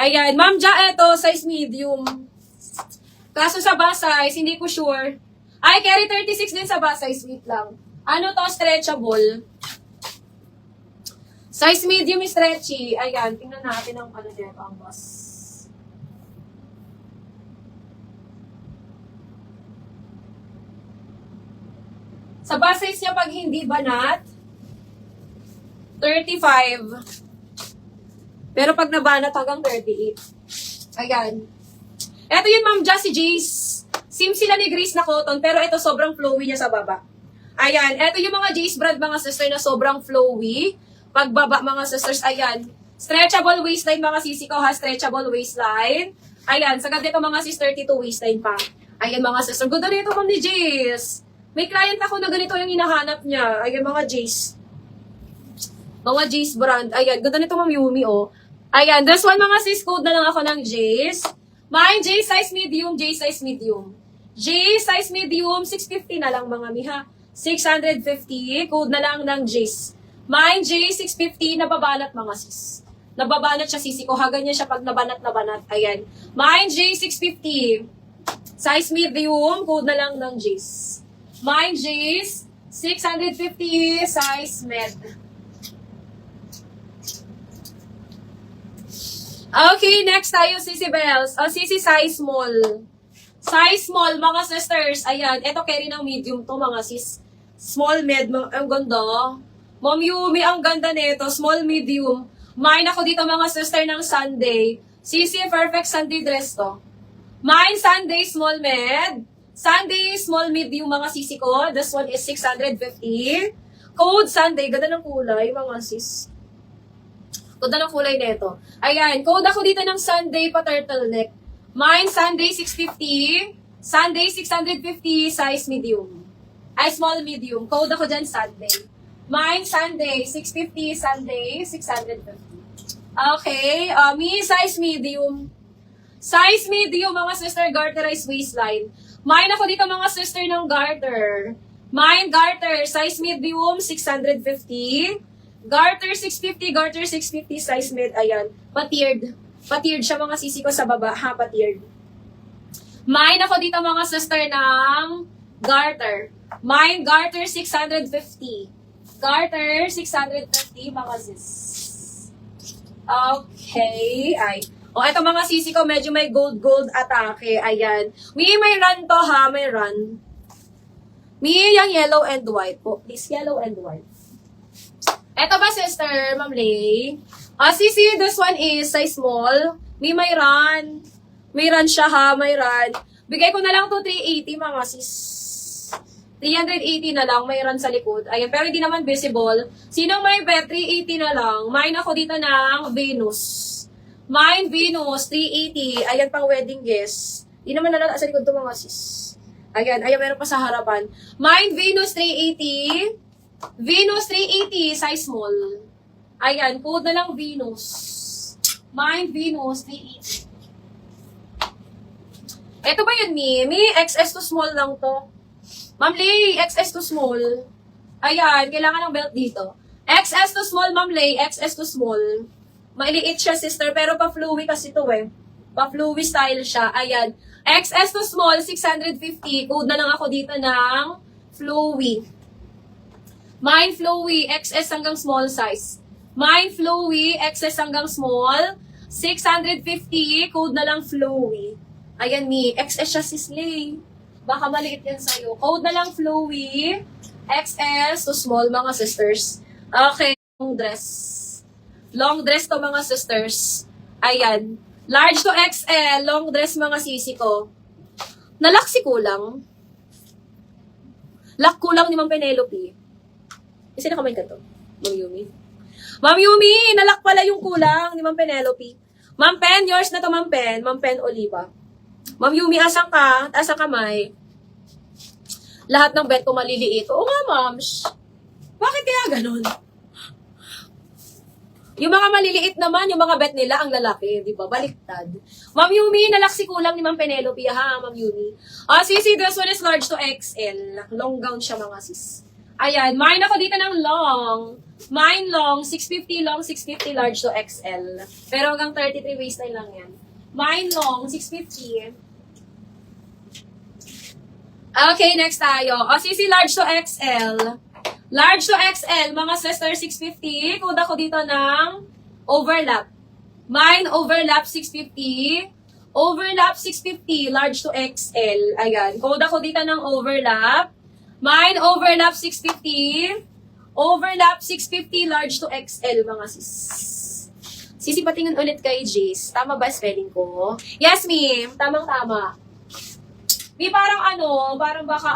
Ayan, Ma'am Ja, eto, size medium. Kaso sa bus size, hindi ko sure. Ay, carry 36 din sa bus size, wait lang. Ano to, stretchable. Size medium stretchy. Ayan, tingnan natin ang ano dito, ang bus. Sa bus size niya, pag hindi banat, 35. Pero pag nabanat, hanggang 38. Ayan. Ito yun, Ma'am Ja, si Jace. Same sila ni Grace na cotton, pero ito sobrang flowy niya sa baba. Ayan. Ito yung mga Jace brand, mga sister, na sobrang flowy. Pagbaba, mga sisters, ayan. Stretchable waistline, mga sisikaw ha. Stretchable waistline. Ayan. Sagad dito, mga sis, 32 waistline pa. Ayan, mga sister. Ganda nito, Ma'am ni Jace. May client ako na ganito yung hinahanap niya. Ayan, mga Jace. Mga Jace brand. Ayan. Ganda nito, Ma'am Yumi, oh. Ayan. This one, mga sis, code na lang ako ng Jace. Mine, J size medium, J size medium. J size medium, 650 na lang mga miha. 650, code na lang ng J's. Mine, J 650, nababanat mga sis. Nababanat siya sisi ko, hagan niya siya pag nabanat. Ayan. Mine, J 650. Size medium, code na lang ng J's. Mine, J 650, size med. Okay, next tayo, Sisi Bells. Sisi size small. Size small, mga sisters. Ayan, ito carry ng medium to, mga sis. Small, med, ang ganda. Ma'am Yumi, ang ganda nito. Small, medium. Mine ako dito, mga sister, ng Sunday. Sisi, perfect Sunday dress to. Mine, Sunday, small, med. Sunday, small, medium, mga sisi ko. This one is 650. Code Sunday. Ganda ng kulay, mga sis. Ganda ng kulay nito. Ayan, code ako dito ng Sunday pa turtleneck. Mine, Sunday 650. Sunday 650, size medium. Ay, small medium. Code ako dyan, Sunday. Mine, Sunday 650. Sunday 650. Okay, me, size medium. Size medium, mga sister, garterized waistline. Mine ako dito, mga sister, ng garter. Mine, garter, size medium, 650. Garter 650, garter 650, size mid, ayan. Patiered. Patiered siya, mga sisi ko sa baba, ha, patiered. Mine ako dito, mga sister, ng garter. Mine, garter 650. Garter 650, mga sis. Okay, ay. O, eto mga sisi ko, medyo may gold atake, ayan. May run to, ha, may run. May yung yellow and white po. Please, yellow and white. Eto ba, sister, Ma'am Lay? Sisi, this one is size small. May run. May run siya, ha, may run. Bigay ko na lang to 380, mga sis. 380 na lang, may run sa likod. Ayan, pero hindi naman visible. Sinong may bet? 380 na lang. Mine ako dito ng Venus. Mine, Venus, 380. Ayan, pang wedding guest. Hindi naman nalala sa likod to, mga sis. Ayan, meron pa sa harapan. Mine, Venus, 380. Venus 380, size small. Ayan, code na lang Venus. Mine, Venus 380. Ito ba yun, Mi? XS to small lang to. Ma'am Lay, XS to small. Ayan, kailangan ng belt dito. XS to small, Ma'am Lay, XS to small. Mailiit siya, sister, pero pa-flowy kasi to eh. Pa-flowy style siya. Ayan. XS to small, 650. Code na lang ako dito ng flowy. Mine flowy, XS hanggang small size. Mine flowy, XS hanggang small. 650, code na lang flowy. Ayan, Mi. XS siya, sis Lay. Baka maliit yan sa'yo. Code na lang flowy. XS to small, mga sisters. Okay, long dress. Long dress to, mga sisters. Ayan. Large to XL, long dress, mga sisi ko. Nalaksi kulang. Lak kulang ni Ma'am Penelope. Sino kamay ka to? Ma'am Yumi. Ma'am Yumi, nalak pala yung kulang ni Ma'am Penelope. Ma'am Pen, yours na to, Ma'am Pen. Ma'am Pen Oliva. Ma'am Yumi, asang ka? Asang kamay? Lahat ng bet ko maliliit. Oo nga, ma'am. Bakit kaya ganun? Yung mga maliliit naman, yung mga bet nila, ang lalaki, di ba? Baliktad. Ma'am Yumi, nalaksi kulang ni Ma'am Penelope, ha, Ma'am Yumi. Sisi, this one is large to XL. Long gown siya, mga sis. Ayan, mine ako dito ng long. Mine long, 650 long, 650 large to XL. Pero hanggang 33 waistline lang yan. Mine long, 650. Okay, next tayo. O, CC large to XL. Large to XL, mga sister, 650. Code ako dito ng overlap. Mine overlap, 650. Overlap, 650. Large to XL. Ayan. Code ako dito ng overlap. Mine overlap, 650. Overlap, 650. Large to XL, mga sis. Sisi, patingin ulit kay Jace. Tama ba spelling ko? Yes, ma'am. Tamang-tama. Di parang parang baka